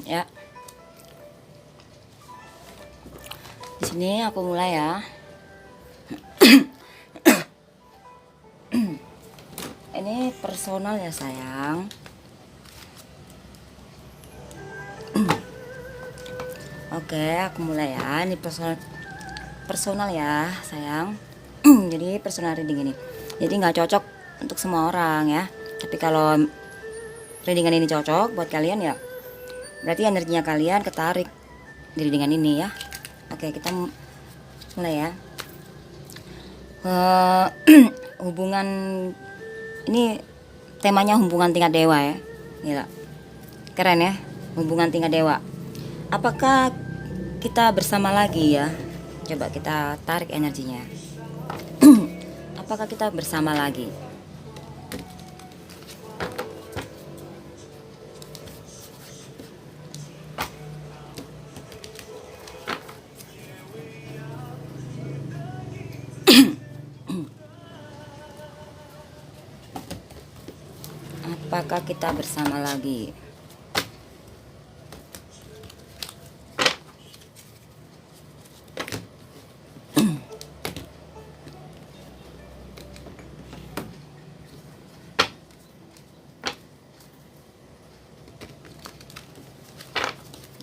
Ya, di sini aku mulai ya. Ini personal ya sayang. Oke, aku mulai ya. Ini personal ya sayang. Jadi personal reading ini. Jadi nggak cocok untuk semua orang ya. Tapi kalau readingan ini cocok buat kalian ya, berarti energinya kalian ketarik di readingan ini ya. Oke, kita mulai ya. Hubungan ini temanya hubungan tingkat dewa ya. Gila. Keren ya, hubungan tingkat dewa. Apakah kita bersama lagi ya? Coba kita tarik energinya. Apakah kita bersama lagi? Apakah kita bersama lagi?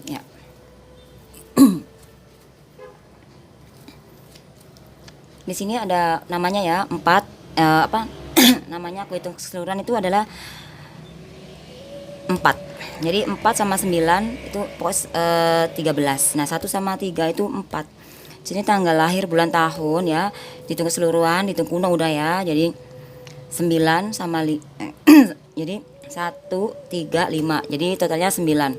Ya. Di sini ada namanya ya, 4 apa namanya, aku hitung keseluruhan itu adalah 4. Jadi 4 sama 9 itu pos 13. Nah, 1 sama 3 itu 4. Sini tanggal lahir, bulan, tahun ya. Dihitung keseluruhan, dihitung kuno udah ya. Jadi 9 sama jadi 1 3 5. Jadi totalnya 9.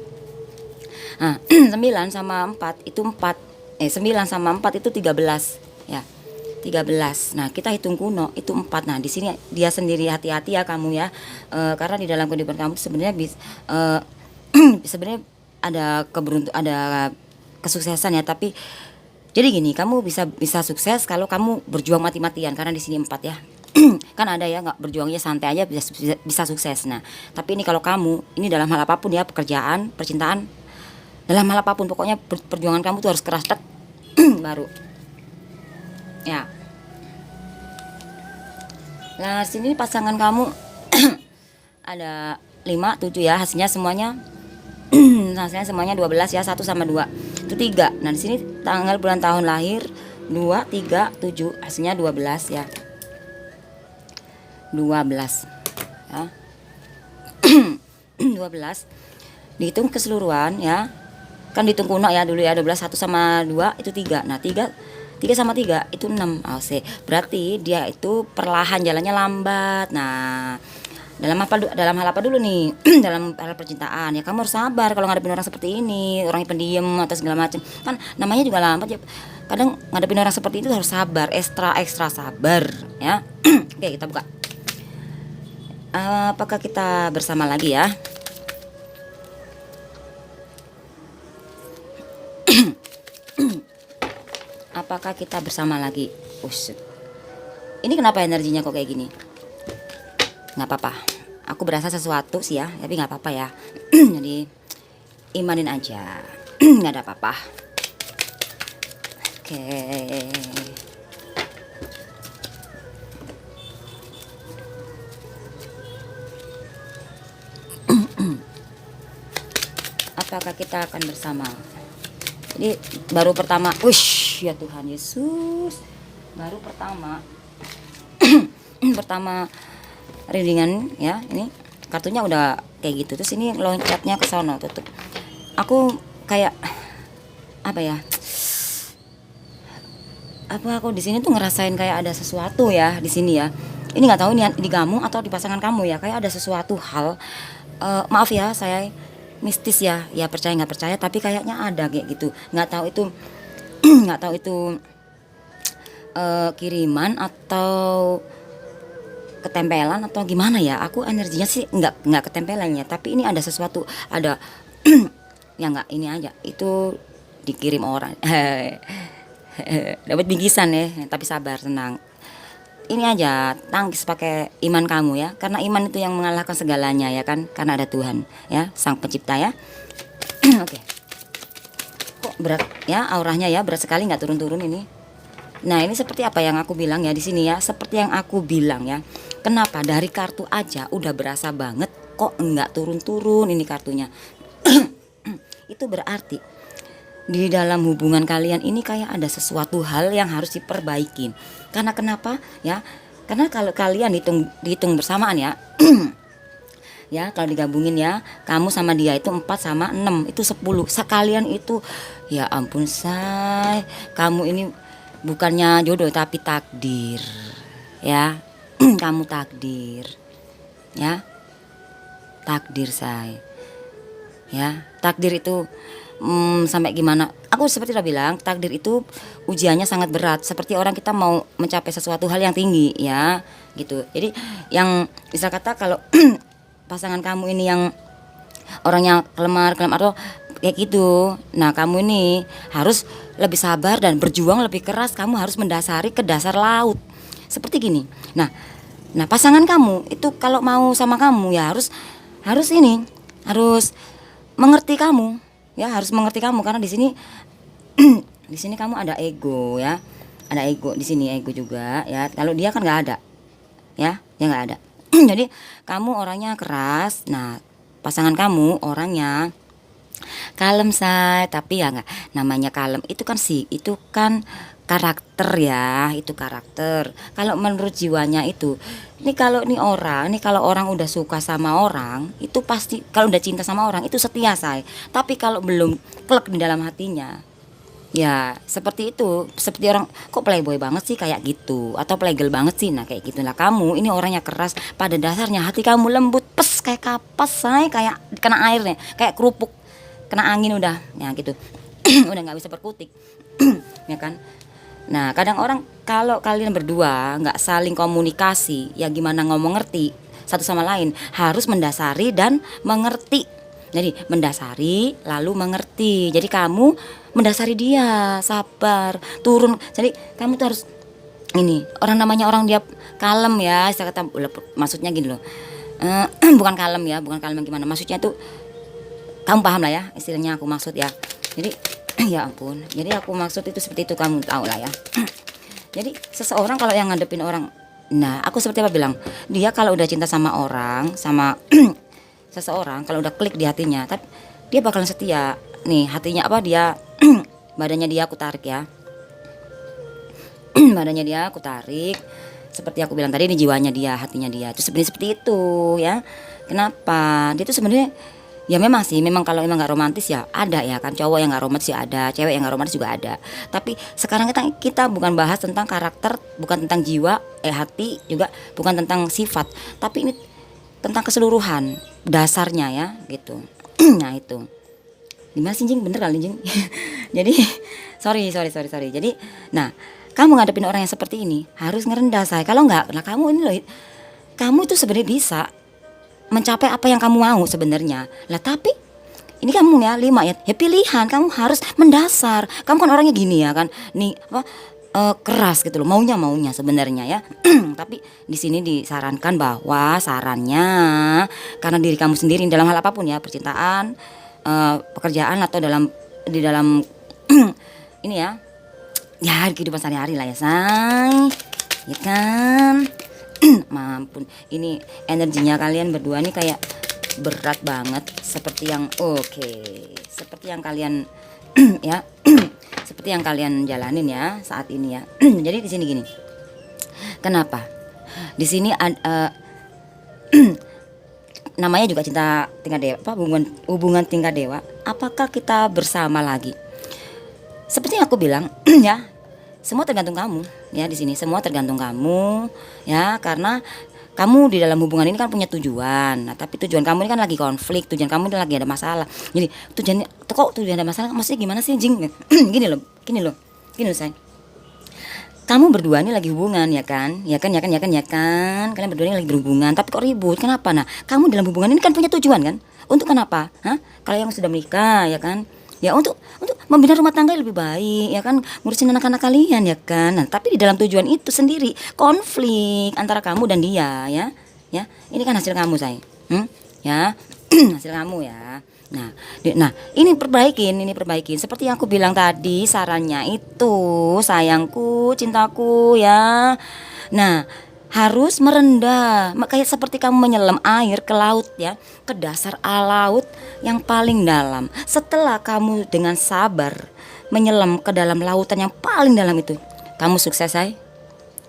Nah, 9 sama 4 itu 4. 9 sama 4 itu 13 ya. 13. Nah, kita hitung kuno itu 4. Nah, di sini dia sendiri, hati-hati ya kamu ya. Karena di dalam kehidupan kamu sebenarnya sebenarnya ada ada kesuksesan ya, tapi jadi gini, kamu bisa sukses kalau kamu berjuang mati-matian, karena di sini 4 ya. Kan ada ya nggak berjuangnya santai aja bisa sukses. Nah, tapi ini kalau kamu ini dalam hal apapun ya, pekerjaan, percintaan, dalam hal apapun pokoknya perjuangan kamu tuh harus keras baru. Ya. Nah, sini pasangan kamu ada 5, 7 ya, hasilnya semuanya hasilnya semuanya 12 ya, 1 sama 2. Itu 3. Nah, di sini tanggal, bulan, tahun lahir 2 3 7, hasilnya 12 ya. 12. Ya. 12. Dihitung keseluruhan ya. Kan dihitung kuno ya dulu ya, 12, 1 sama 2 itu 3. Nah, 3 sama 3 itu 6. Berarti dia itu perlahan, jalannya lambat. Nah, dalam hal apa dulu nih? Dalam hal percintaan ya, kamu harus sabar kalau ngadepin orang seperti ini, orang yang pendiam atau segala macam. Kan namanya juga lambat ya. Kadang ngadepin orang seperti itu harus sabar, ekstra sabar ya. Oke, kita buka. Apakah kita bersama lagi ya? Apakah kita bersama lagi? Ini kenapa energinya kok kayak gini? Nggak apa-apa. Aku berasa sesuatu sih ya, tapi nggak apa-apa ya. Jadi imanin aja. Nggak ada apa-apa. Oke. Apakah kita akan bersama? Jadi baru pertama, ya Tuhan Yesus, baru pertama pertama readingan ya, ini kartunya udah kayak gitu. Terus ini loncatnya ke sono, tutup. Aku kayak apa ya? Aku di sini tuh ngerasain kayak ada sesuatu ya di sini ya. Ini nggak tahu ini di kamu atau di pasangan kamu ya, kayak ada sesuatu hal. Maaf ya, saya mistis ya, percaya nggak percaya, tapi kayaknya ada kayak gitu. Nggak tahu itu nggak tahu itu kiriman atau ketempelan atau gimana ya. Aku energinya sih nggak ketempelan ya, tapi ini ada sesuatu, ada Ya nggak ini aja, itu dikirim orang. Dapat bingkisan ya, tapi sabar, tenang. Ini aja, tangkis pakai iman kamu ya, karena iman itu yang mengalahkan segalanya ya kan, karena ada Tuhan ya, Sang Pencipta ya. Oke. Kok berat ya auranya ya, berat sekali, nggak turun-turun ini. Nah ini seperti apa yang aku bilang ya di sini ya, seperti yang aku bilang ya. Kenapa dari kartu aja udah berasa banget, kok nggak turun-turun ini kartunya. Itu berarti di dalam hubungan kalian ini kayak ada sesuatu hal yang harus diperbaikin. Karena kenapa ya? Karena kalau kalian dihitung bersamaan ya. Ya kalau digabungin ya, kamu sama dia itu 4 sama 6 itu 10. Sekalian itu ya ampun say, kamu ini bukannya jodoh tapi takdir. Ya. Kamu takdir. Ya. Takdir say. Ya, takdir itu sampai gimana? Aku seperti udah bilang, takdir itu ujiannya sangat berat. Seperti orang kita mau mencapai sesuatu hal yang tinggi, ya, gitu. Jadi yang bisa kata kalau pasangan kamu ini yang orangnya kelemar atau kayak gitu, nah kamu ini harus lebih sabar dan berjuang lebih keras. Kamu harus mendasari ke dasar laut. Seperti gini. Nah pasangan kamu itu kalau mau sama kamu ya harus ini, harus mengerti kamu ya, harus mengerti kamu karena di sini di sini kamu ada ego ya, ada ego di sini, ego juga ya. Kalau dia kan nggak ada ya, ya nggak ada. Jadi kamu orangnya keras, nah pasangan kamu orangnya kalem say, tapi ya nggak, namanya kalem itu kan sih, itu kan karakter ya, itu karakter. Kalau menurut jiwanya itu, ini kalau orang udah suka sama orang, itu pasti kalau udah cinta sama orang itu setia say. Tapi kalau belum klek di dalam hatinya, ya seperti itu, seperti orang kok playboy banget sih kayak gitu, atau playgirl banget sih, nah kayak gitulah kamu. Ini orangnya keras, pada dasarnya hati kamu lembut, pes kayak kapas say, kayak kena airnya, kayak kerupuk kena angin udah, ya gitu. Udah nggak bisa berkutik, ya kan. Nah kadang orang kalau kalian berdua nggak saling komunikasi, ya gimana ngomong ngerti satu sama lain, harus mendasari dan mengerti. Jadi mendasari lalu mengerti. Jadi kamu mendasari dia, sabar, turun. Jadi kamu tuh harus ini, namanya orang dia kalem ya, saya kata maksudnya gini loh. Bukan kalem ya, bukan kalem gimana, maksudnya tuh kamu paham lah ya istilahnya aku maksud ya. Jadi ya ampun, jadi aku maksud itu seperti itu, kamu tahu lah ya. Jadi seseorang kalau yang ngadepin orang, nah aku seperti apa bilang, dia kalau udah cinta sama orang, sama seseorang, kalau udah klik di hatinya, tapi dia bakalan setia. Nih hatinya apa dia, badannya dia aku tarik ya. Badannya dia aku tarik, seperti aku bilang tadi, ini jiwanya dia, hatinya dia itu sebenarnya seperti itu ya. Kenapa dia tuh sebenarnya ya memang sih, memang kalau emang nggak romantis ya ada ya kan, cowok yang nggak romantis ya ada, cewek yang nggak romantis juga ada. Tapi sekarang kita bukan bahas tentang karakter, bukan tentang jiwa, hati juga, bukan tentang sifat, tapi ini tentang keseluruhan dasarnya ya gitu. Nah itu gimana sih Jing, bener kali Jing. Jadi sorry. Jadi nah kamu ngadepin orang yang seperti ini harus ngerendah say. Kalau nggak, nah kamu ini loh, kamu itu sebenarnya bisa mencapai apa yang kamu mau sebenarnya lah, tapi ini kamu ya 5 ya, pilihan kamu harus mendasar. Kamu kan orangnya gini ya kan, nih apa keras gitu loh, maunya sebenarnya ya. Tapi di sini disarankan bahwa sarannya karena diri kamu sendiri dalam hal apapun ya, percintaan, pekerjaan, atau di dalam ini ya kehidupan sehari-hari lah ya say, ya kan. Mampun, ini energinya kalian berdua nih kayak berat banget, seperti yang seperti yang kalian ya, seperti yang kalian jalanin ya saat ini ya. Jadi di sini gini, kenapa di sini namanya juga cinta tingkat dewa, apa hubungan tingkat dewa. Apakah kita bersama lagi? Seperti yang aku bilang ya, semua tergantung kamu ya. Di sini semua tergantung kamu ya, karena kamu di dalam hubungan ini kan punya tujuan. Nah tapi tujuan kamu ini kan lagi konflik, tujuan kamu ini lagi ada masalah. Jadi tujuan ada masalah, maksudnya gimana sih Jing? gini loh sayang, kamu berdua ini lagi hubungan ya kan, kalian berdua ini lagi berhubungan, tapi kok ribut, kenapa? Nah kamu dalam hubungan ini kan punya tujuan kan, Untuk kenapa? Hah? Kalau yang sudah menikah ya kan, ya untuk membina rumah tangga yang lebih baik ya kan, ngurusin anak-anak kalian ya kan. Nah, tapi di dalam tujuan itu sendiri konflik antara kamu dan dia ya. Ya, ini kan hasil kamu, say. Ya. Hasil kamu ya. Nah, ini perbaikin. Seperti yang aku bilang tadi, sarannya itu, sayangku, cintaku ya. Nah, harus merendah, kayak seperti kamu menyelam air ke laut ya, ke dasar laut yang paling dalam. Setelah kamu dengan sabar menyelam ke dalam lautan yang paling dalam itu, kamu sukses, say.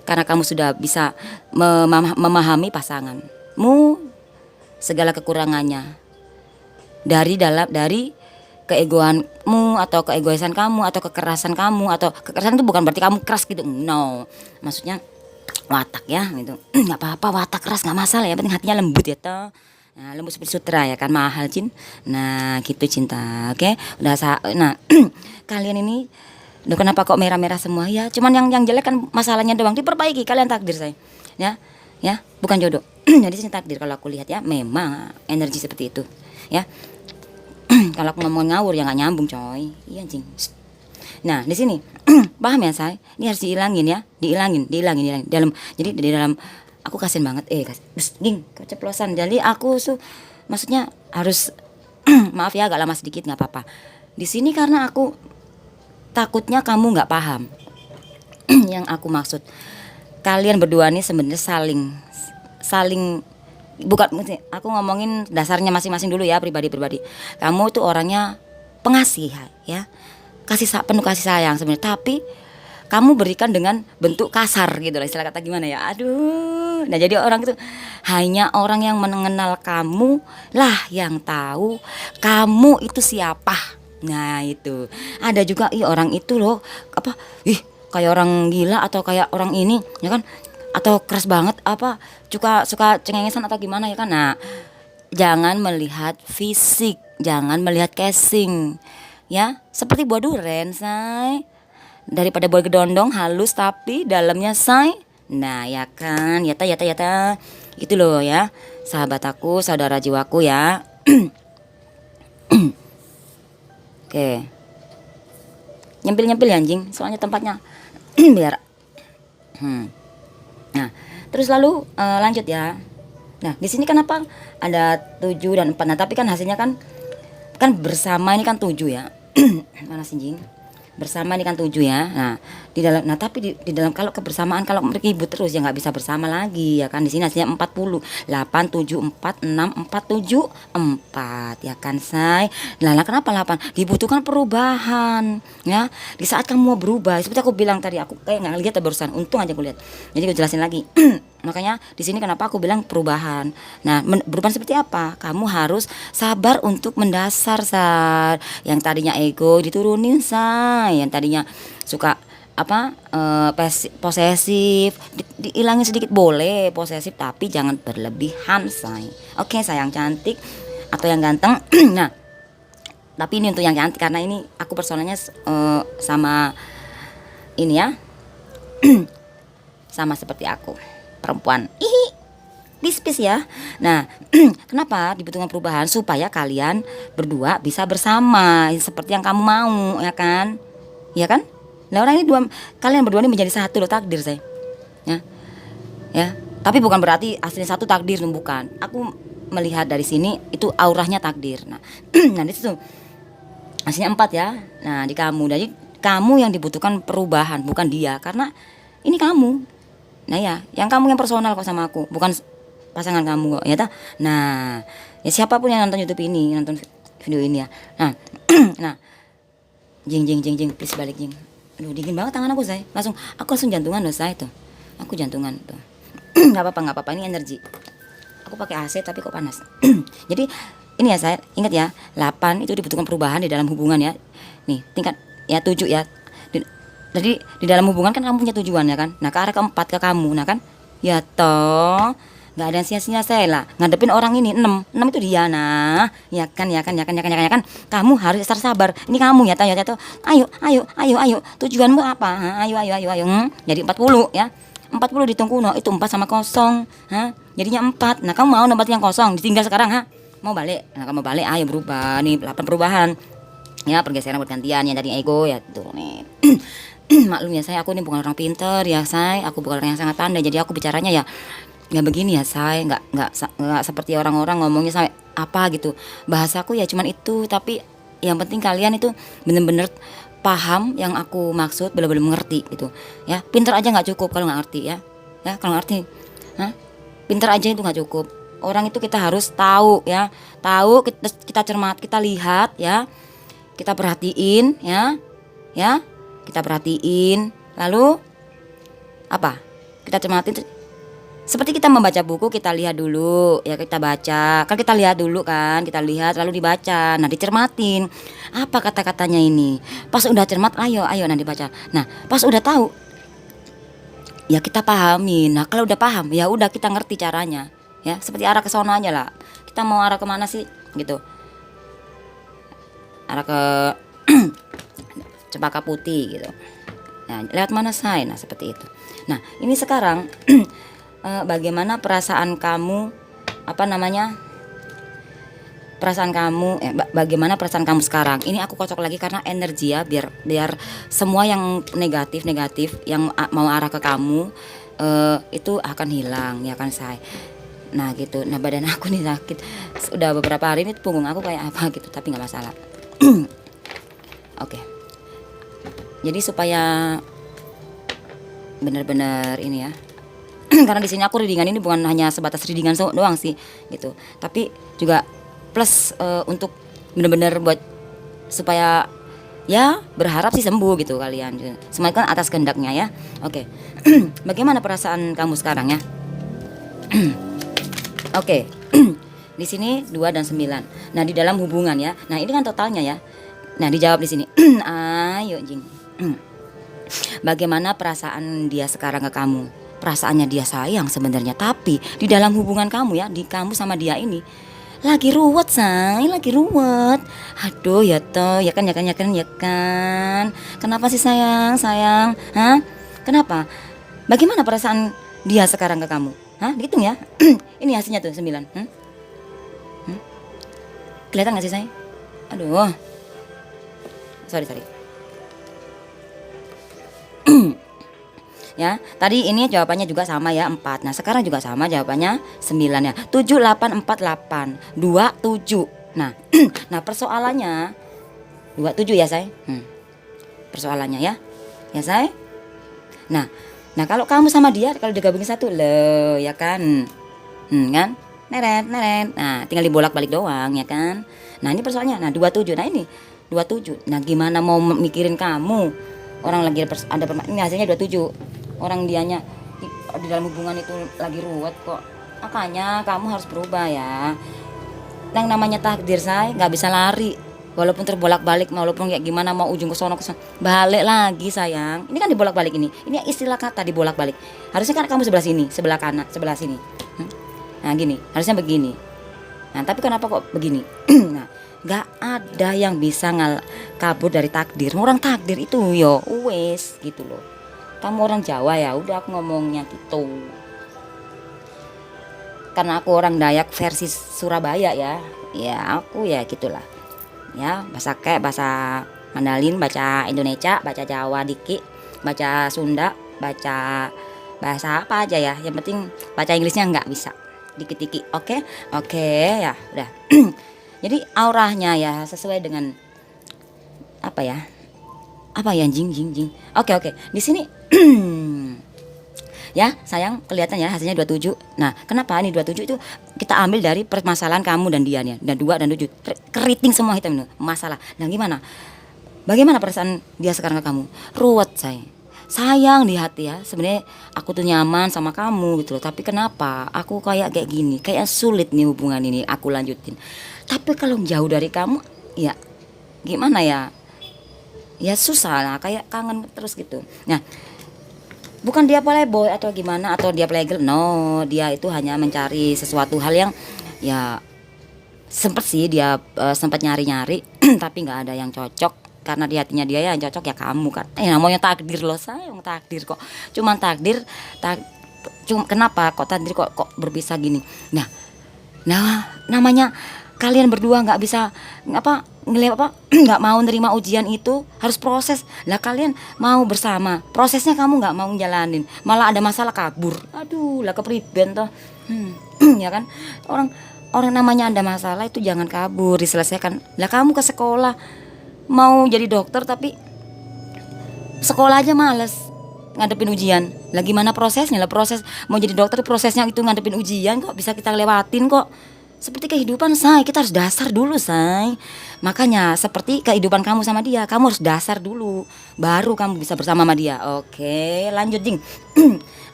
Karena kamu sudah bisa memahami pasanganmu, segala kekurangannya, dari keegoanmu atau keegoisan kamu atau kekerasan kamu, atau kekerasan itu bukan berarti kamu keras gitu, no, maksudnya watak ya gitu. Nggak apa-apa watak keras, nggak masalah, ya penting hatinya lembut ya toh. Nah, lembut seperti sutra ya kan, mahal Cin. Nah gitu cinta, oke. Nah kalian ini, duh, kenapa kok merah-merah semua ya? Cuman yang jelek kan masalahnya doang, diperbaiki. Kalian takdir, saya ya bukan jodoh. Jadi sini takdir kalau aku lihat ya, memang energi seperti itu ya. Kalau aku ngomong ngawur ya nggak nyambung coy, iya anjing. Nah di sini paham ya, saya ini harus dihilangin ya, dihilangin dalam. Jadi di dalam aku kasian banget, ging keceplosan. Jadi aku maksudnya harus maaf ya agak lama sedikit, nggak apa-apa. Di sini karena aku takutnya kamu nggak paham yang aku maksud. Kalian berdua nih sebenarnya saling bukan, aku ngomongin dasarnya masing-masing dulu ya, pribadi. Kamu tuh orangnya pengasih ya, penuh kasih sayang sebenarnya, tapi kamu berikan dengan bentuk kasar gitu lah, istilah kata gimana ya, aduh. Nah jadi orang itu, hanya orang yang mengenal kamu lah yang tahu kamu itu siapa. Nah itu ada juga orang itu loh, kayak orang gila atau kayak orang ini ya kan, atau keras banget, suka cengengesan atau gimana ya kan. Nah jangan melihat fisik, jangan melihat casing ya, seperti buah duren, say. Daripada buah gedondong halus tapi dalamnya, say. Nah ya kan, yata itu loh ya, sahabat aku, saudara jiwaku ya. Oke, nyempil ya anjing, soalnya tempatnya biar Nah terus lalu lanjut ya. Nah di sini kenapa ada 7 dan 4? Nah tapi kan hasilnya kan bersama ini kan 7 ya. Mana sih anjing? Bersama ini kan 7 ya. Nah di dalam, tapi di dalam, kalau kebersamaan, kalau ribut terus ya nggak bisa bersama lagi ya kan. Di sini hasilnya 40, 8, 7, 4, 6, 4, 7, 4 ya kan, say. Nah kenapa 8? Dibutuhkan perubahan ya. Di saat kamu mau berubah, seperti aku bilang tadi, aku kayak nggak lihat barusan, untung aja aku lihat. Jadi aku jelasin lagi. Makanya di sini kenapa aku bilang perubahan. Nah perubahan seperti apa? Kamu harus sabar untuk mendasar, say. Yang tadinya ego diturunin, say. Yang tadinya suka posesif, dihilangin sedikit boleh posesif, tapi jangan berlebihan, say. Oke, sayang cantik atau yang ganteng. Nah tapi ini untuk yang cantik, karena ini aku personalnya sama ini ya. Sama seperti aku, perempuan pis ya. Nah kenapa dibutuhkan perubahan? Supaya kalian berdua bisa bersama seperti yang kamu mau, ya kan? Ya kan? Nah orang ini kalian berdua ini menjadi satu loh, takdir, saya. Ya. Tapi bukan berarti aslinya satu takdir, bukan. Aku melihat dari sini itu auranya takdir. Nah, nah itu aslinya 4 ya. Nah di kamu, jadi kamu yang dibutuhkan perubahan, bukan dia, karena ini kamu. Nah ya, yang kamu yang personal kok sama aku, bukan pasangan kamu kok, ya ta? Nah, ya siapapun yang nonton YouTube ini, nonton video ini ya. Nah, nah, jing, please balik jing. Aduh dingin banget tangan aku, say. Aku langsung jantungan loh, say, tuh. Aku jantungan tuh. Nggak apa-apa, ini energi. Aku pakai AC tapi kok panas. Jadi ini ya, saya ingat ya, 8 itu dibutuhkan perubahan di dalam hubungan ya. Nih tingkat ya 7 ya. Jadi di dalam hubungan kan kamu punya tujuan ya kan. Nah ke arah keempat ke kamu, nah kan, ya toh nggak ada yang sia-sia, saya lah ngadepin orang ini. 6 itu dia, nah ya kan. Kamu harus sabar. Ini kamu ya toh. Ayo. Tujuanmu apa? Ayo. Jadi 40 ya. 40 dihitung kuno itu 4 sama kosong. Jadinya 4. Nah kamu mau nomor yang kosong ditinggal sekarang, mau balik. Nah kalau mau balik ayo berubah nih, 8 perubahan ya, pergeseran pergantian yang tadi ego ya tuh nih. Maklum ya saya, aku ini bukan orang pinter ya saya, aku bukan orang yang sangat pandai, jadi aku bicaranya ya nggak begini ya saya, nggak seperti orang-orang ngomongnya saya apa gitu. Bahasaku ya cuman itu, tapi yang penting kalian itu bener-bener paham yang aku maksud, bener-bener mengerti gitu ya. Pinter aja nggak cukup kalau nggak ngerti ya, kalau nggak ngerti, pinter aja itu nggak cukup. Orang itu kita harus tahu ya, tahu, kita cermat, kita lihat ya, kita perhatiin ya, kita perhatiin, lalu apa? Kita cermatin. Seperti kita membaca buku, kita lihat dulu ya, kita baca. Kan kita lihat dulu kan, kita lihat lalu dibaca. Nah, dicermatin. Apa kata-katanya ini? Pas udah cermat, ayo nanti baca. Nah, pas udah tahu ya kita pahami. Nah, kalau udah paham ya udah kita ngerti caranya. Ya, seperti arah ke sono aja lah. Kita mau arah kemana sih? Gitu. Arah ke Cempaka Putih gitu. Nah, lewat mana saya? Nah, seperti itu. Nah, ini sekarang bagaimana perasaan kamu, bagaimana perasaan kamu sekarang? Ini aku kocok lagi karena energi ya, biar semua yang negatif yang mau arah ke kamu itu akan hilang ya kan saya. Nah gitu. Nah badan aku nih sakit udah beberapa hari ini, punggung aku kayak apa gitu, tapi nggak masalah. Oke. Jadi supaya benar-benar ini ya, karena di sini aku readingan ini bukan hanya sebatas readingan doang sih gitu, tapi juga plus untuk benar-benar buat supaya ya berharap sih sembuh gitu kalian. Semua itu kan atas kehendaknya ya. Oke. Bagaimana perasaan kamu sekarang ya? Oke. Di sini 2 dan 9. Nah, di dalam hubungan ya. Nah, ini kan totalnya ya. Nah, dijawab di sini. Ayo, Jing. Bagaimana perasaan dia sekarang ke kamu? Perasaannya dia sayang sebenarnya, tapi di dalam hubungan kamu ya, di kamu sama dia ini lagi ruwet say, lagi ruwet. Aduh ya toh, ya kan. Kenapa sih sayang? Hah? Kenapa? Bagaimana perasaan dia sekarang ke kamu? Hah? Dihitung ya. Ini hasilnya tuh 9. Kelihatan gak sih say? Aduh. Sorry. Ya, tadi ini jawabannya juga sama ya, 4. Nah, sekarang juga sama jawabannya 9 ya. 7 8 4 8 2 7. Nah, nah persoalannya 27 ya, say. Persoalannya ya. Ya, say. Nah, kalau kamu sama dia kalau digabungin satu loh, ya kan? Kan? Neret. Nah, tinggal dibolak-balik doang ya kan? Nah, ini persoalannya. Nah, 27. Nah, ini 27. Nah, gimana mau mikirin kamu? Orang lagi ada ini hasilnya 27. Orang dianya di dalam hubungan itu lagi ruwet kok. Makanya kamu harus berubah ya. Yang namanya takdir saya nggak bisa lari. Walaupun terbolak-balik, walaupun kayak gimana mau ujung ke sono balik lagi sayang. Ini kan dibolak-balik ini. Ini istilah kata dibolak-balik. Harusnya kan kamu sebelah sini, sebelah kanan, sebelah sini. Nah gini, harusnya begini. Nah tapi kenapa kok begini? Nah nggak ada yang bisa kabur dari takdir. Orang takdir itu yo wes gitu loh. Kamu orang Jawa ya, udah aku ngomongnya gitu. Karena aku orang Dayak versi Surabaya ya. Ya aku ya gitulah. Ya, bahasa Mandalin, baca Indonesia, baca Jawa dikit, baca Sunda, baca bahasa apa aja ya. Yang penting baca Inggrisnya nggak bisa. Dikit-dikit. Oke ya, udah. Jadi auranya ya sesuai dengan apa ya jing. Oke. Di sini ya sayang, kelihatan ya hasilnya 27. Nah kenapa ini 27 itu kita ambil dari permasalahan kamu dan dia nih. Dan 2 dan 7 keriting semua hitam masalah. Nah bagaimana perasaan dia sekarang ke kamu? Ruwet sayang di hati ya. Sebenarnya aku tuh nyaman sama kamu gitu loh. Tapi kenapa aku kayak gini, kayak sulit nih hubungan ini aku lanjutin. Tapi kalau jauh dari kamu ya gimana ya? Ya susah lah, kayak kangen terus gitu. Nah bukan dia playboy atau gimana, atau dia playgirl. No, dia itu hanya mencari sesuatu hal yang ya sempet sih dia sempat nyari tapi nggak ada yang cocok. Karena di hatinya dia yang cocok ya kamu kan. Namanya takdir loh sayang, takdir kok. Cuman takdir kenapa kok takdir kok berpisah gini. Nah namanya kalian berdua nggak bisa ngelihat nggak mau nerima ujian itu harus proses lah, kalian mau bersama prosesnya, kamu nggak mau jalanin, malah ada masalah kabur, aduh lah kepriben toh. Ya kan, orang orang namanya ada masalah itu jangan kabur, diselesaikan lah. Kamu ke sekolah mau jadi dokter tapi sekolah aja males ngadepin ujian, lah gimana prosesnya? Lah proses mau jadi dokter prosesnya itu ngadepin ujian kok bisa kita lewatin kok. Seperti kehidupan say, kita harus dasar dulu say. Makanya seperti kehidupan kamu sama dia, kamu harus dasar dulu, baru kamu bisa bersama sama dia. Oke, lanjut Jing.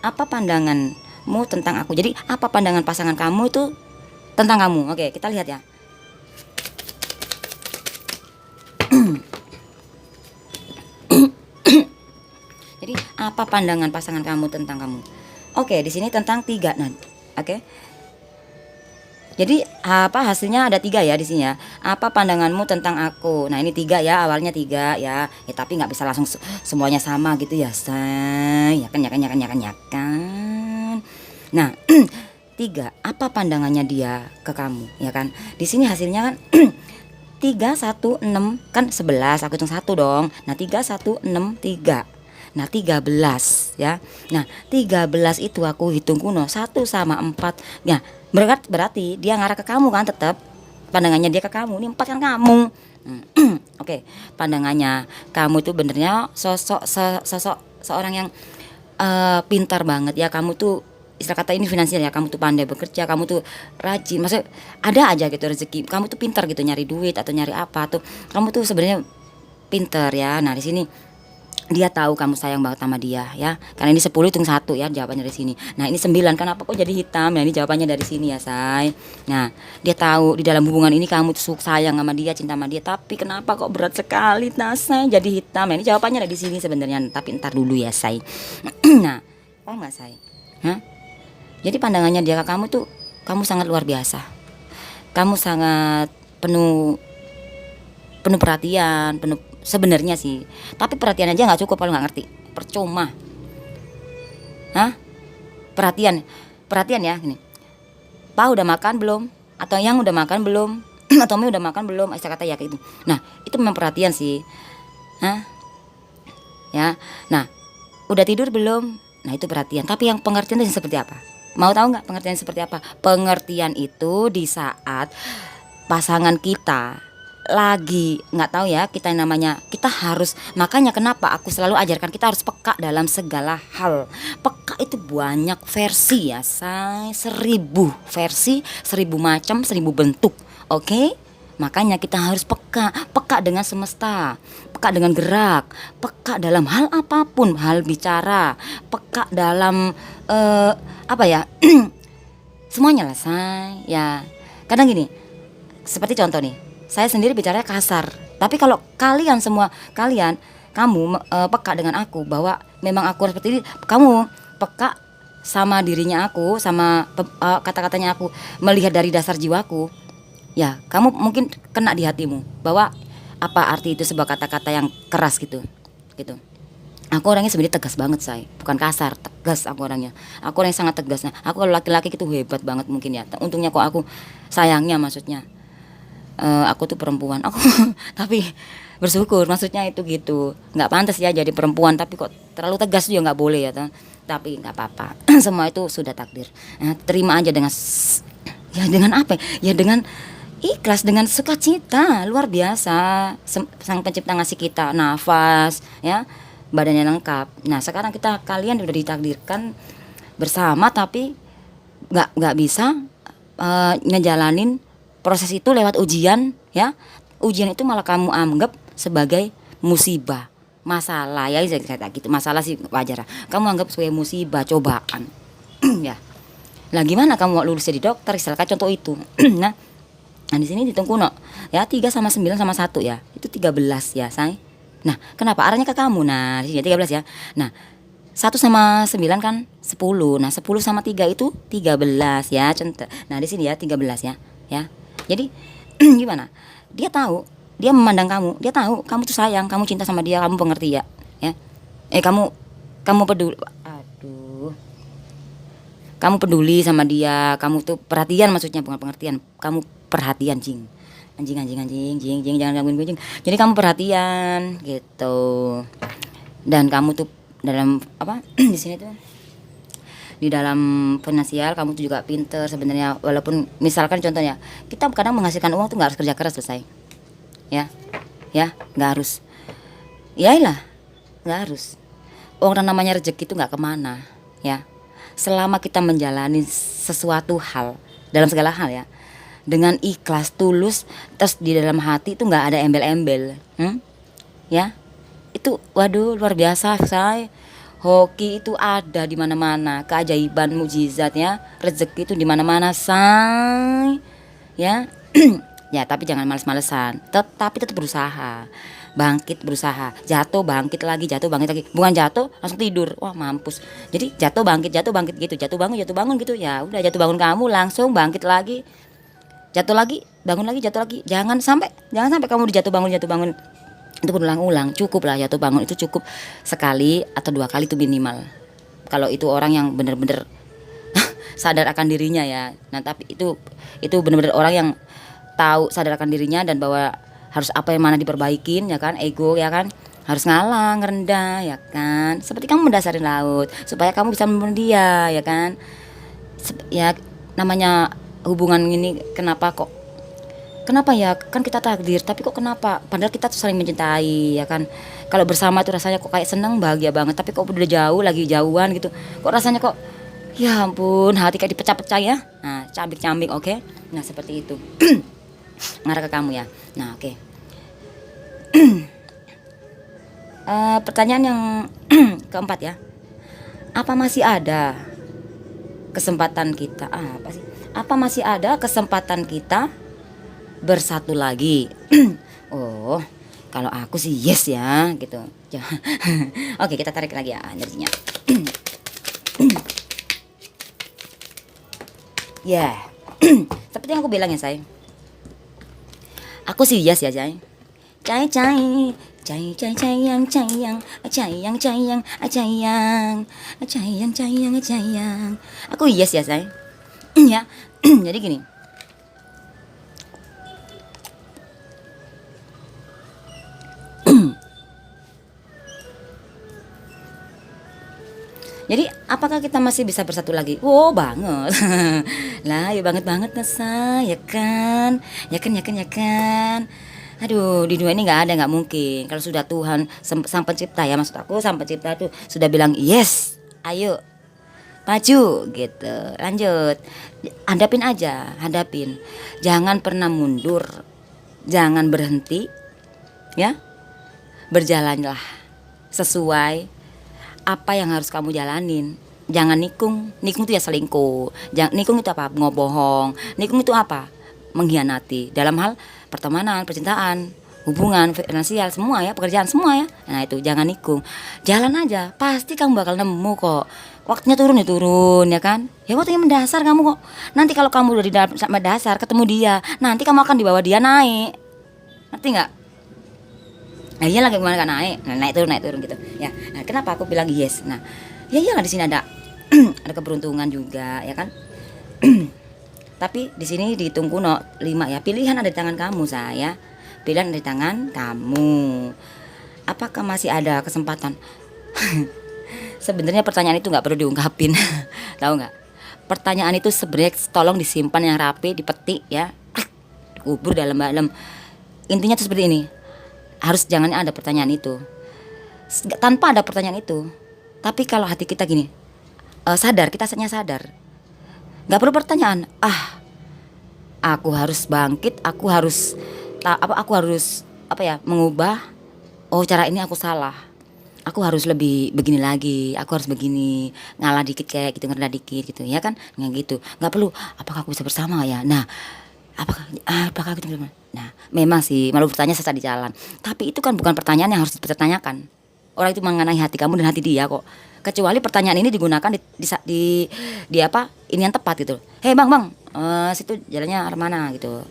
Apa pandanganmu tentang aku? Jadi apa pandangan pasangan kamu itu tentang kamu? Oke, kita lihat ya. Jadi apa pandangan pasangan kamu tentang kamu? Oke, di sini tentang 3. Nah, oke. Jadi apa hasilnya ada 3 ya di sini ya. Apa pandanganmu tentang aku? Nah ini 3 ya, awalnya 3 ya. Ya tapi nggak bisa langsung semuanya sama gitu ya say. Ya kan. Nah 3, apa pandangannya dia ke kamu ya kan? Di sini hasilnya kan 3, 1, 6 kan 11. Aku hitung 1 dong. Nah 3, 1, 6, 3. Nah 13 ya. Nah 13 itu aku hitung kuno 1 sama 4. Ya berarti dia ngarah ke kamu kan, tetap pandangannya dia ke kamu. Ini 4 kan kamu. Oke, pandangannya kamu itu benernya sosok seorang yang pintar banget ya. Kamu tuh istilah kata ini finansial ya, kamu tuh pandai bekerja, kamu tuh rajin, maksudnya ada aja gitu rezeki. Kamu tuh pintar gitu nyari duit atau nyari apa tuh. Kamu tuh sebenarnya pintar ya. Nah di sini dia tahu kamu sayang banget sama dia ya. Karena ini 10 hitung 1 ya jawabannya dari sini. Nah ini 9, kenapa kok jadi hitam? Nah ini jawabannya dari sini ya say. Nah dia tahu di dalam hubungan ini kamu tuh sayang sama dia, cinta sama dia, tapi kenapa kok berat sekali nah say jadi hitam? Nah ini jawabannya dari sini sebenarnya, tapi ntar dulu ya say. Nah paham gak say? Hah? Jadi pandangannya dia ke kamu tuh, kamu sangat luar biasa. Kamu sangat penuh perhatian, penuh sebenarnya sih. Tapi perhatian aja nggak cukup kalau nggak ngerti, percuma. Hah? Perhatian ya gini. Pa udah makan belum? Atau yang udah makan belum? Atau Mi udah makan belum? Saya kata ya kayak gitu. Nah itu memang perhatian sih. Hah? Ya. Nah udah tidur belum? Nah itu perhatian. Tapi yang pengertian itu seperti apa? Mau tahu nggak pengertian seperti apa? Pengertian itu di saat pasangan kita lagi nggak tahu ya, kita namanya kita harus, makanya kenapa aku selalu ajarkan kita harus peka dalam segala hal. Peka itu banyak versi ya say, 1000 versi, 1000 macam, 1000 bentuk. Oke, makanya kita harus peka dengan semesta, peka dengan gerak, peka dalam hal apapun, hal bicara, peka dalam apa ya semuanya lah say ya. Kadang gini, seperti contoh nih, saya sendiri bicaranya kasar, tapi kalau kalian semua kamu peka dengan aku bahwa memang aku seperti ini, kamu peka sama dirinya aku, sama kata-katanya aku, melihat dari dasar jiwaku, ya kamu mungkin kena di hatimu bahwa apa arti itu sebuah kata-kata yang keras gitu. Aku orangnya sebenarnya tegas banget say, bukan kasar, tegas aku orangnya. Aku orang yang sangat tegas. Nah aku kalau laki-laki itu hebat banget mungkin ya. Untungnya kok aku sayangnya maksudnya. Aku tuh perempuan, aku tapi bersyukur maksudnya itu gitu, nggak pantas ya jadi perempuan, tapi kok terlalu tegas juga nggak boleh ya tapi nggak apa-apa. Semua itu sudah takdir. Terima aja dengan ya dengan apa ya, dengan ikhlas, dengan sukacita luar biasa. Sang pencipta ngasih kita nafas ya, badannya lengkap. Nah sekarang kalian udah ditakdirkan bersama, tapi nggak bisa ngejalanin proses itu lewat ujian ya. Ujian itu malah kamu anggap sebagai musibah, masalah ya, saya gitu. Masalah sih wajar, kamu anggap sebagai musibah, cobaan. Ya lah gimana kamu mau lulus jadi dokter, misalkan contoh itu. Nah di sini dihitung kuno ya, 3 sama 9 sama 1 ya, itu 13 ya say. Nah kenapa arahnya ke kamu? Nah di sini 13 ya. Nah 1 sama 9 kan 10. Nah 10 sama 3 itu 13 ya contoh. Nah di sini ya 13 ya. Jadi gimana? Dia tahu, dia memandang kamu, dia tahu kamu tuh sayang, kamu cinta sama dia, kamu pengerti ya. Kamu peduli. Kamu peduli sama dia, kamu tuh perhatian, maksudnya bukan pengertian. Kamu perhatian jing. Anjing jangan gangguin gue jing. Jadi kamu perhatian gitu. Dan kamu tuh dalam apa di sini tuh di dalam finansial kamu tuh juga pinter sebenarnya, walaupun misalkan contohnya kita kadang menghasilkan uang tuh nggak harus kerja keras selesai ya nggak harus iyalah nggak harus orang namanya rezeki itu nggak kemana ya, selama kita menjalani sesuatu hal dalam segala hal ya dengan ikhlas tulus terus di dalam hati itu nggak ada embel-embel ya itu waduh luar biasa say. Hoki itu ada di mana-mana, keajaiban mujizat ya, rezeki itu di mana-mana say. Ya. Ya, tapi jangan males-malesan. Tapi tetap berusaha. Bangkit berusaha. Jatuh bangkit lagi. Bukan jatuh langsung tidur. Wah, mampus. Jadi jatuh bangkit gitu. Jatuh bangun gitu. Ya, udah jatuh bangun kamu langsung bangkit lagi. Jatuh lagi, bangun lagi, jatuh lagi. Jangan sampai kamu dijatuh bangun. Itu berulang-ulang, cukup lah jatuh bangun itu cukup sekali atau 2 kali itu minimal. Kalau itu orang yang benar-benar sadar akan dirinya ya. Nah tapi itu benar-benar orang yang tahu sadar akan dirinya dan bahwa harus apa yang mana diperbaikin ya kan, ego ya kan, harus ngalah, ngerendah ya kan. Seperti kamu mendasari laut supaya kamu bisa membunuh dia ya kan. Ya namanya hubungan ini Kenapa ya kan kita takdir tapi kok kenapa padahal kita tuh saling mencintai ya kan, kalau bersama tuh rasanya kok kayak seneng bahagia banget tapi kok udah jauh lagi jauhan gitu kok rasanya kok ya ampun hati kayak dipecah-pecah ya. Nah cambik oke. Nah seperti itu ngarah ke kamu ya. Nah oke. Pertanyaan yang keempat ya, apa masih ada kesempatan kita apa masih ada kesempatan kita bersatu lagi? Oh, kalau aku sih yes ya, gitu. Oke, kita tarik lagi ya energinya. Ya, seperti yang aku bilang ya, say. Aku sih yes ya, say. Cai yang. Aku yes ya, say. Ya, jadi gini. Jadi apakah kita masih bisa bersatu lagi? Wow banget. Lah ya banget say, ya kan. Aduh di dunia ini nggak mungkin. Kalau sudah Tuhan sang pencipta ya, maksud aku sang pencipta itu sudah bilang yes, ayo maju gitu, lanjut, hadapin, jangan pernah mundur, jangan berhenti, ya, berjalanlah sesuai apa yang harus kamu jalanin. Jangan nikung itu ya selingkuh. Nikung itu apa? Ngobohong. Nikung itu apa? Mengkhianati dalam hal pertemanan, percintaan, hubungan, finansial, semua ya, pekerjaan semua ya. Nah itu jangan nikung. Jalan aja, pasti kamu bakal nemu kok. Waktunya turun ya kan? Ya waktunya mendasar kamu kok. Nanti kalau kamu udah di dalam sama dasar ketemu dia, nanti kamu akan dibawa dia naik. Ngerti nggak? Nah iyalah gimana kan naik turun gitu ya. Nah kenapa aku bilang yes? Nah ya iyalah di sini ada ada keberuntungan juga ya kan. Tapi di sini dihitung kuno 5 ya. Pilihan ada di tangan kamu saya. Pilihan ada di tangan kamu. Apakah masih ada kesempatan? Sebenarnya pertanyaan itu nggak perlu diungkapin. Tahu nggak? Pertanyaan itu sebenarnya tolong disimpan yang rapi, dipetik ya, kubur dalam. Intinya tuh seperti ini. Harus jangan ada pertanyaan itu. Tanpa ada pertanyaan itu. Tapi kalau hati kita gini, sadar, kita sadar. Gak perlu pertanyaan. Aku harus bangkit, aku harus mengubah. Oh, cara ini aku salah. Aku harus lebih begini lagi, aku harus begini, ngalah dikit kayak gitu, ngerendah dikit gitu, ya kan? Nggak gitu. Nggak perlu. Apakah aku bisa bersama ya? Nah, apakah kita bisa? Nah, memang sih malu bertanya sesat di jalan. Tapi itu kan bukan pertanyaan yang harus dipertanyakan. Orang itu mengenai hati kamu dan hati dia kok. Kecuali pertanyaan ini digunakan di apa? Ini yang tepat gitu. Hei bang, situ jalannya arah mana gitu.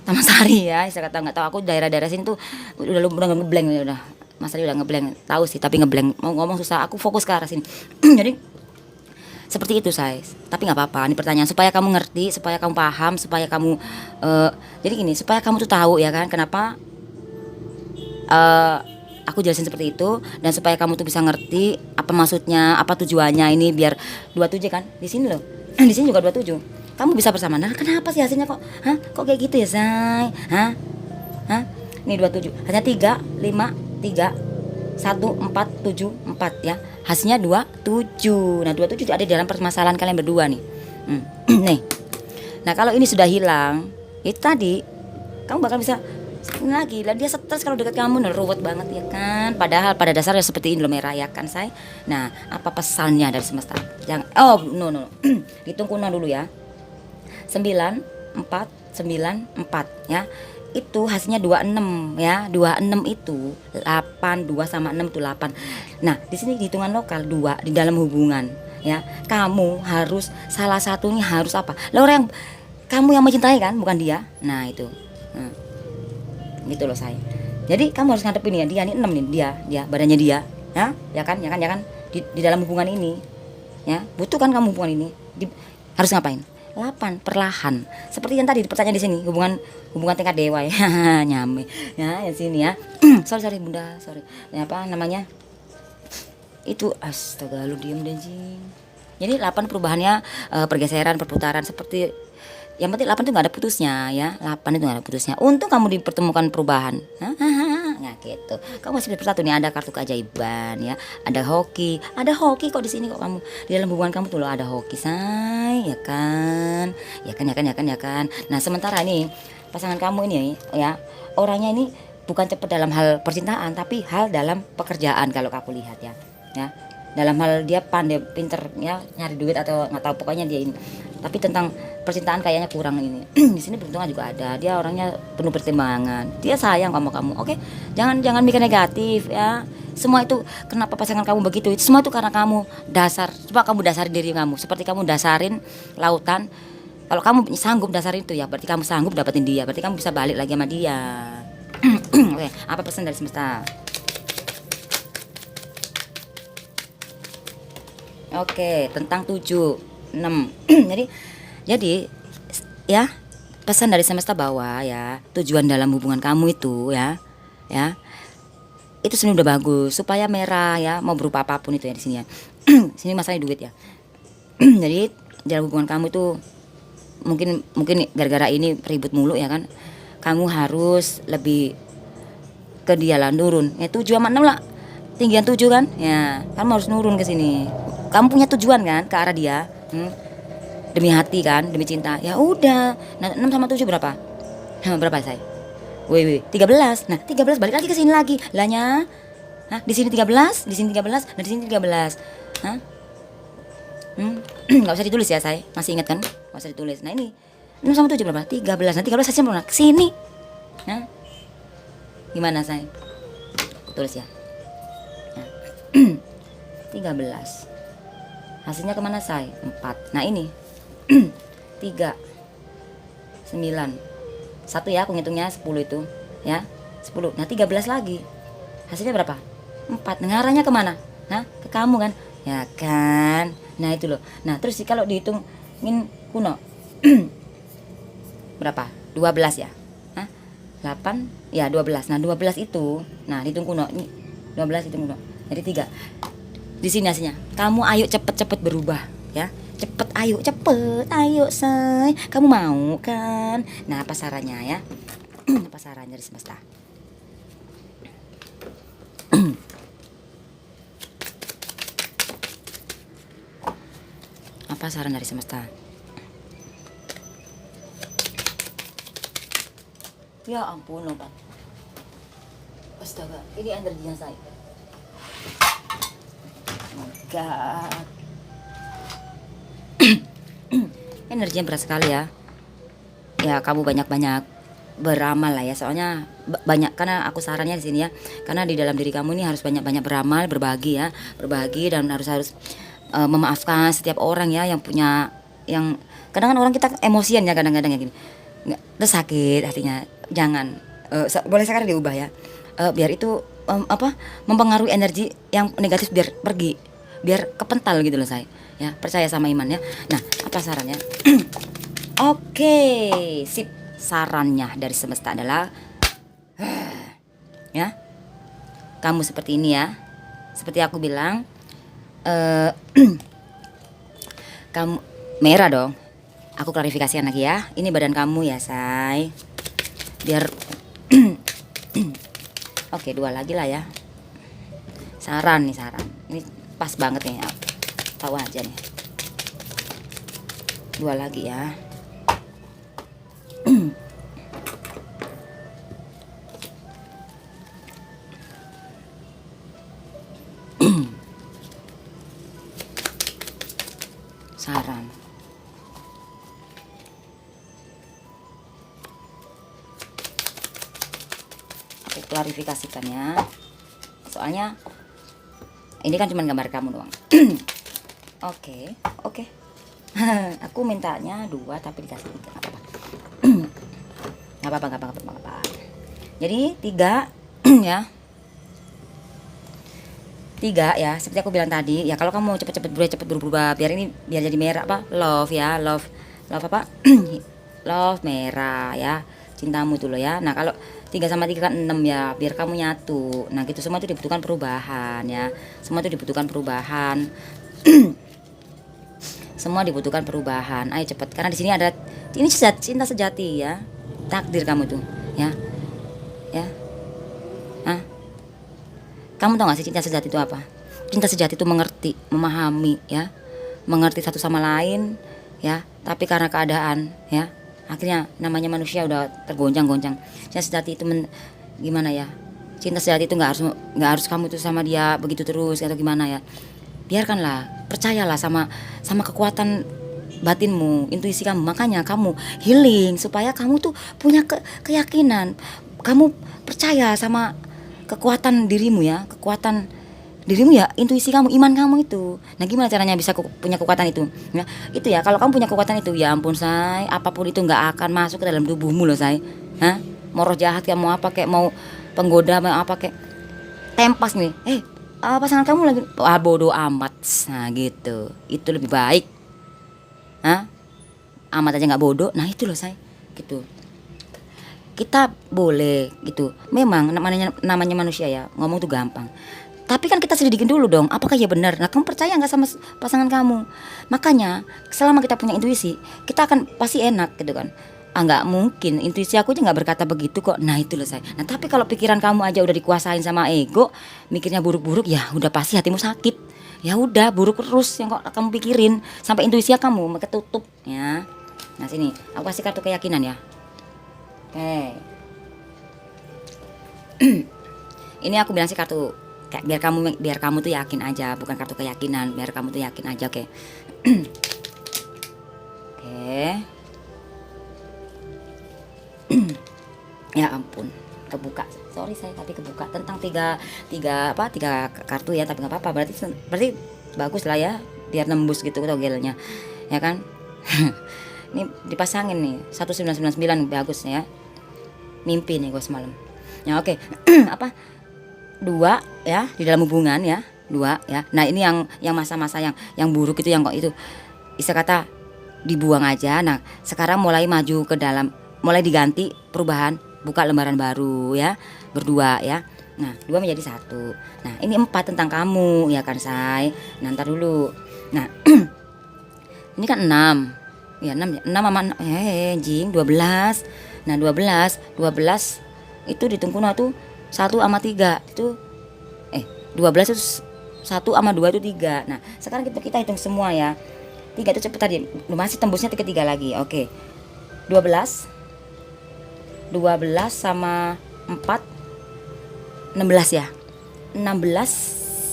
Taman Sari ya, saya kata nggak tahu, aku daerah-daerah sini tuh udah ngeblank udah. Mas Ali udah ngeblank, tahu sih tapi ngeblank mau ngomong susah. Aku fokus ke arah sini. Jadi Seperti itu saya. Tapi nggak apa-apa. Ini pertanyaan supaya kamu ngerti, supaya kamu paham, supaya kamu jadi gini, supaya kamu tuh tahu ya kan kenapa aku jelasin seperti itu, dan supaya kamu tuh bisa ngerti apa maksudnya, apa tujuannya ini biar 27 kan. Di sini loh. Di sini juga 27. Kamu bisa bersama. Nah, kenapa sih hasilnya kok? Hah? Kok kayak gitu ya, Say? Hah? Hah? Ini 27. Hanya 3, 5, 3, 1, 4, 7, 4 ya. Hasilnya 27. Nah, 27 ada di dalam permasalahan kalian berdua nih. Nih. Nah, kalau ini sudah hilang, itu tadi kamu bakal bisa lagi lah. Dia stres kalau dekat kamu, nah, ruwet banget ya kan. Padahal pada dasarnya seperti ini loh, Merah ya kan, Say. Nah, apa pesannya dari semesta? Jangan, no. Hitung kuno dulu ya. 9, 4, 9, 4 ya. Itu hasilnya 26 ya. 26 itu 8, 2 sama 6 itu 8. Nah, di sini di hitungan lokal 2 di dalam hubungan ya. Kamu harus salah satunya harus apa? Lah, orang yang kamu yang mencintai kan, bukan dia. Nah, itu. Nah, gitu loh saya. Jadi kamu harus ngadepin ya, dia nih 6 nih, dia badannya dia ya, ya kan di dalam hubungan ini ya, butuh kan kamu hubungan ini harus ngapain? 8 perlahan, seperti yang tadi pertanyaan di sini, hubungan tingkat dewa ya. Nyame ya yang sini ya. sorry bunda, sorry ya, apa namanya itu, astaga lu diem deh jing. Jadi 8 perubahannya, pergeseran, perputaran, seperti yang penting 8 itu gak ada putusnya ya. 8 itu gak ada putusnya. Untung kamu dipertemukan perubahan. Nah gitu. Kamu masih bersatu nih, ada kartu keajaiban ya. Ada hoki kok di sini kok, kamu di dalam hubungan kamu tuh loh ada hoki, Say, ya kan. Ya kan. Nah, sementara nih pasangan kamu ini ya, orangnya ini bukan cepat dalam hal percintaan, tapi hal dalam pekerjaan kalau aku lihat ya. Ya. Dalam hal dia pandai, pinter ya nyari duit atau nggak tahu, pokoknya dia ini. Tapi tentang percintaan kayaknya kurang ini. Di sini peruntungan juga ada. Dia orangnya penuh pertimbangan. Dia sayang sama kamu. Oke, jangan mikir negatif ya. Semua itu kenapa pasangan kamu begitu? Itu semua itu karena kamu dasar. Coba kamu dasarin diri kamu. Seperti kamu dasarin lautan. Kalau kamu sanggup dasarin itu ya, berarti kamu sanggup dapetin dia. Berarti kamu bisa balik lagi sama dia. Oke, apa pesan dari semesta? Oke, tentang 7, 6. Jadi ya, pesan dari semesta bahwa ya, tujuan dalam hubungan kamu itu ya. Itu sebenarnya udah bagus, supaya Merah ya, mau berupa apapun itu ya di sini ya. Sini masalahnya duit ya. Jadi dalam hubungan kamu itu mungkin gara-gara ini ribut mulu ya kan. Kamu harus lebih ke dia lah, nurun. Ya 7 sama 6 lah. Tinggian 7 kan? Ya, kamu harus nurun ke sini. Kamu punya tujuan kan ke arah dia, demi hati kan, demi cinta. Ya udah. Nah, 6 sama 7 berapa? Berapa, Say? 13. Nah, 13 balik lagi ke sini lagi. Lahnya, di sini 13, di sini 13, nah di sini 13. Enggak usah ditulis ya, Say. Masih ingat kan? Enggak usah ditulis. Nah, ini 6 sama 7 berapa? 13. Nah, 13 hasilnya berapa? Ke sini. Nah. Gimana, Say? Aku tulis ya. Nah. 13. Hasilnya kemana, Say? 4. Nah, ini 3, 9, 1 ya, aku ngitungnya 10 itu ya, 10. Nah, 13 lagi. Hasilnya berapa? 4. Nah, ngarahnya kemana? Nah, ke kamu kan? Ya kan? Nah, itu loh. Nah, terus kalau dihitungin kuno berapa? 12 ya? 8 ya, 12. Nah, 12 itu, nah dihitung kuno. Ini 12 hitung kuno. Jadi 3. Di sini hasilnya. Kamu ayo cepet berubah ya. Cepet ayo, Say. Kamu mau kan? Nah, apa sarannya ya? Apa sarannya dari semesta? Apa saran dari semesta? Ya ampun, Pak. Astaga, ini energinya saya. God. Energinya berat sekali ya. Ya, kamu banyak-banyak beramal lah ya. Soalnya banyak, karena aku sarannya di sini ya. Karena di dalam diri kamu ini harus banyak-banyak beramal, berbagi ya. Berbagi dan harus memaafkan setiap orang ya yang punya, yang kadang kan orang kita emosian ya kadang-kadang ya gini. Terus sakit hatinya. Jangan, boleh sekarang diubah ya. Biar itu mempengaruhi energi yang negatif biar pergi, biar kepental gitu loh, Say. ya, percaya sama iman ya. Nah, apa sarannya? Oke, sip. Sarannya dari semesta adalah ya, kamu seperti ini ya. Seperti aku bilang, eh, kamu merah dong. Aku klarifikasikan lagi ya. Ini badan kamu ya, say. Biar oke, 2 lagi lah ya. Saran nih, saran. Ini pas banget nih. Tahu aja nih. 2 lagi ya. Saran. Aku klarifikasikan ya. Soalnya ini kan cuma gambar kamu doang. Oke. Aku mintanya 2 tapi dikasih 3. Nggak apa-apa. Jadi 3 ya. 3 ya, seperti aku bilang tadi ya, kalau kamu mau cepet berubah biar jadi merah apa, love ya, love apa love merah ya, cintamu tuh loh ya. Nah, kalau 3 sama 3 kan 6 ya, biar kamu nyatu. Nah, gitu semua itu dibutuhkan perubahan ya. Semua itu dibutuhkan perubahan. Semua dibutuhkan perubahan. Ayo cepet, karena di sini ada ini cinta sejati ya. Takdir kamu tuh ya. Ya. Hah? Kamu tahu gak sih cinta sejati itu apa? Cinta sejati itu mengerti, memahami ya, mengerti satu sama lain ya. Tapi karena keadaan ya, akhirnya namanya manusia udah tergoncang-goncang. Cinta sejati itu gimana ya? Cinta sejati itu nggak harus kamu tuh sama dia begitu terus atau gimana ya. Biarkanlah, percayalah sama kekuatan batinmu, intuisi kamu. Makanya kamu healing supaya kamu tuh punya keyakinan. Kamu percaya sama kekuatan dirimu ya, kekuatan dirimu ya, intuisi kamu, iman kamu itu. Nah, gimana caranya bisa punya kekuatan itu? Ya, itu ya, kalau kamu punya kekuatan itu, ya ampun say, apapun itu nggak akan masuk ke dalam tubuhmu loh say. Hah? Mau roh jahat kayak mau apa kayak mau penggoda mau apa kayak tempas nih. Pasangan kamu lagi bodoh amat. Nah, gitu. Itu lebih baik. Hah? Amat aja nggak bodoh. Nah, itu loh say. Gitu. Kita boleh gitu. Memang namanya manusia ya, ngomong tuh gampang. Tapi kan kita selidikin dulu dong, apakah ya benar? Nah, kamu percaya nggak sama pasangan kamu? Makanya selama kita punya intuisi, kita akan pasti enak gitu kan. Nggak mungkin, intuisi aku aja nggak berkata begitu kok. Nah, itu loh saya. Nah, tapi kalau pikiran kamu aja udah dikuasain sama ego, mikirnya buruk-buruk, ya udah pasti hatimu sakit. Ya udah buruk terus yang kok kamu pikirin sampai intuisi kamu ketutup ya. Nah, sini aku kasih kartu keyakinan ya. Oke. Ini aku bilang sih kartu biar kamu tuh yakin aja, bukan kartu keyakinan, biar kamu tuh yakin aja, oke. Oke. Ya ampun, kebuka. Sorry saya tapi kebuka tentang tiga kartu ya, tapi nggak apa-apa. Berarti bagus lah ya, biar nembus gitu togelnya. Ya kan? Ini dipasangin nih 1999 bagus ya. Mimpi nih gue semalam. Ya oke. Apa? 2 ya di dalam hubungan ya. 2 ya. Nah, ini yang masa-masa yang buruk itu, yang kok itu bisa kata dibuang aja. Nah, sekarang mulai maju ke dalam, mulai diganti perubahan, buka lembaran baru ya. Berdua ya. Nah, 2 menjadi 1. Nah, ini 4 tentang kamu ya kan, say. Nah, ntar dulu. Nah, ini kan 6. Ya 6 sama jing 12. Nah, 12 itu di tengkuna tuh 1 sama 3 itu 12 itu 1 sama 2 itu 3. Nah, sekarang kita hitung semua ya. 3 itu cepet tadi, masih tembusnya ke 3 lagi. Oke. 12 sama 4 16 ya. 16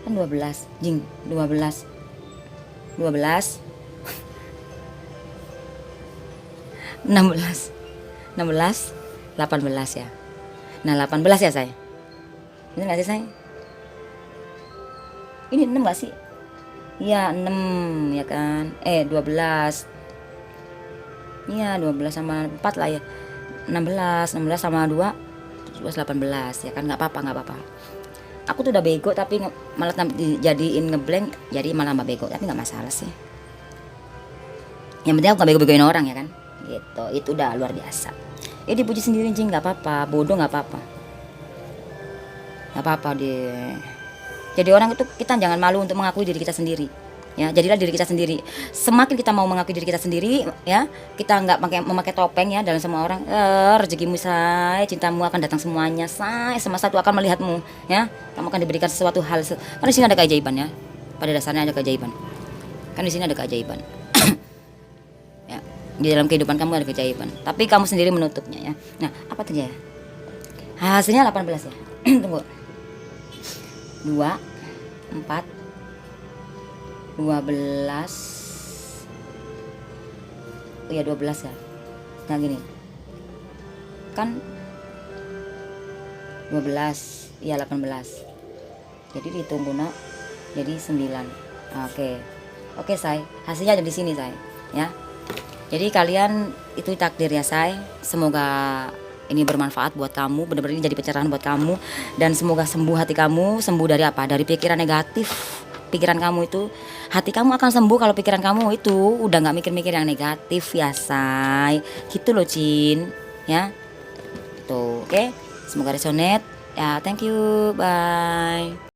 kan 12 jing 12 16 18 ya. Nah, 18 ya saya. Bener gak sih saya? Ini 6 gak sih? Iya 6 ya kan. 12. Iya 12 sama 4 lah ya. 16 sama 2 18 ya kan, gak apa-apa. aku tuh udah bego tapi malah dijadiin ngeblank, jadi malah tambah bego, tapi nggak masalah sih. Yang penting aku nggak bego-begoin orang ya kan, gitu. Itu udah luar biasa. Dipuji sendiri Jing, nggak apa-apa, bodoh nggak apa-apa, nggak apa-apa deh. Jadi orang itu, kita jangan malu untuk mengakui diri kita sendiri. Ya, jadilah diri kita sendiri. Semakin kita mau mengakui diri kita sendiri, ya, kita nggak memakai topeng ya dalam semua orang. Rezekimu say, cintamu akan datang semuanya say, semesta itu akan melihatmu, ya. Kamu akan diberikan sesuatu hal. Karena di sini ada keajaiban ya. Pada dasarnya ada keajaiban. Kan di sini ada keajaiban. Ya, di dalam kehidupan kamu ada keajaiban. Tapi kamu sendiri menutupnya ya. Nah, apa tuh ya? Hasilnya 18 ya. Tunggu. 2 4 12. Oh ya 12 ya. Nah gini. Kan 12, ya 18. Jadi dihitung guna jadi 9. Oke. Oke, say. Hasilnya ada di sini, say. Ya. Jadi kalian itu takdir ya, say. Semoga ini bermanfaat buat kamu, benar-benar ini jadi pencerahan buat kamu, dan semoga sembuh hati kamu. Sembuh dari apa? Dari pikiran negatif. Pikiran kamu itu, hati kamu akan sembuh kalau pikiran kamu itu udah nggak mikir-mikir yang negatif ya, say. Gitu loh, Cin. Ya. Tuh, oke. Semoga resonate. Ya, thank you. Bye.